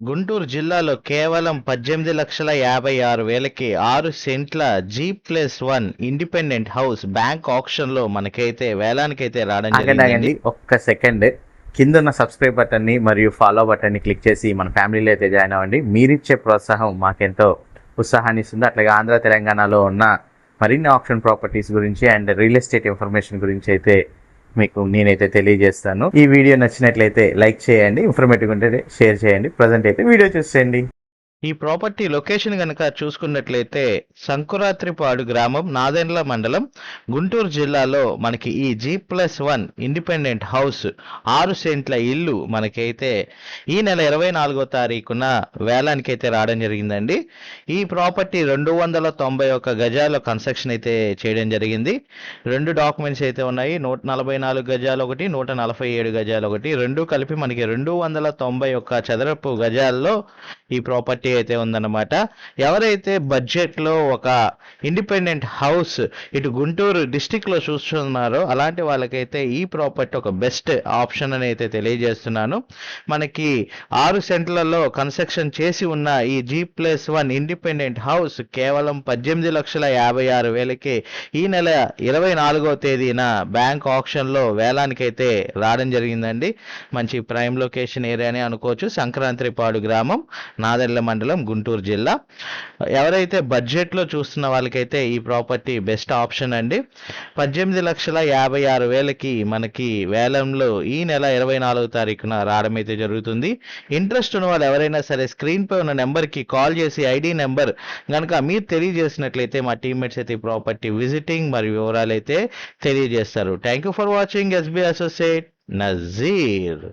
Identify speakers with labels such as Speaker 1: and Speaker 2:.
Speaker 1: గుంటూరు జిల్లాలో కేవలం 18,56,000కి 6 సెంట్ల G+1 ఇండిపెండెంట్ హౌస్ బ్యాంక్ ఆక్షన్‌లో మనకైతే వేలానికైతే రావడం జరిగిందండి.
Speaker 2: ఆగండి ఒక్క సెకండ్. కింద ఉన్న సబ్స్క్రైబ్ బటన్ని మరియు ఫాలో బటన్ని క్లిక్ చేసి మన ఫ్యామిలీలో అయితే జాయిన్ అవ్వండి. మీరిచ్చే ప్రోత్సాహం మాకెంతో ఉత్సాహాన్ని ఇస్తుంది. అట్లాగే ఆంధ్ర తెలంగాణలో ఉన్న మరిన్ని ఆప్షన్ ప్రాపర్టీస్ గురించి అండ్ రియల్ ఎస్టేట్ ఇన్ఫర్మేషన్ గురించి అయితే మీకు నేనైతే తెలియజేస్తాను. ఈ వీడియో నచ్చినట్లయితే లైక్ చేయండి, ఇన్ఫర్మేటివ్ ఉంటే షేర్ చేయండి. ప్రజెంట్ అయితే వీడియో చూసేయండి.
Speaker 1: ఈ ప్రాపర్టీ లొకేషన్ కనుక చూసుకున్నట్లయితే సంకురాత్రిపాడు గ్రామం, నాదెండ్ల మండలం, గుంటూరు జిల్లాలో మనకి ఈ G+1 ఇండిపెండెంట్ హౌస్ 6 సెంట్ల ఇల్లు మనకైతే ఈ నెల 24వ తారీఖున వేలానికైతే రావడం జరిగిందండి. ఈ ప్రాపర్టీ 291 గజాల కన్స్ట్రక్షన్ అయితే చేయడం జరిగింది. 2 డాక్యుమెంట్స్ అయితే ఉన్నాయి. 144 గజాలు ఒకటి, 147 గజాలు ఒకటి, రెండు కలిపి మనకి 291 చదరపు గజాల్లో ఈ ప్రాపర్టీ అయితే ఉందన్నమాట. ఎవరైతే బడ్జెట్లో ఒక ఇండిపెండెంట్ హౌస్ ఇటు గుంటూరు డిస్టిక్లో చూస్తున్నారో అలాంటి వాళ్ళకైతే ఈ ప్రాపర్టీ ఒక బెస్ట్ ఆప్షన్ అని అయితే తెలియజేస్తున్నాను. మనకి 6 సెంట్లలో కన్స్ట్రక్షన్ చేసి ఉన్న ఈ G+1 ఇండిపెండెంట్ హౌస్ కేవలం 18,56,000కి ఈ నెల 24వ తేదీన బ్యాంక్ ఆక్షన్లో వేలానికైతే రావడం జరిగిందండి. మంచి ప్రైమ్ లొకేషన్ ఏరియానే అనుకోవచ్చు. సంక్రాంతిపాడు గ్రామం, నాదెండ్ల మండలం, గుంటూరు జిల్లా. ఎవరైతే బడ్జెట్లో చూస్తున్న వాళ్ళకైతే ఈ ప్రాపర్టీ బెస్ట్ ఆప్షన్ అండి. 18,56,000కి మనకి వేలంలో ఈ నెల 24వ తారీఖున రావడం అయితే జరుగుతుంది. ఇంట్రెస్ట్ ఉన్న వాళ్ళు ఎవరైనా సరే స్క్రీన్ పై ఉన్న నెంబర్కి కాల్ చేసి ఐడి నెంబర్ కనుక మీరు తెలియజేసినట్లయితే మా టీమ్మేట్స్ అయితే ఈ ప్రాపర్టీ విజిటింగ్ మరియు వివరాలు అయితే తెలియజేస్తారు. Thank you for watching. SB associate Nazir.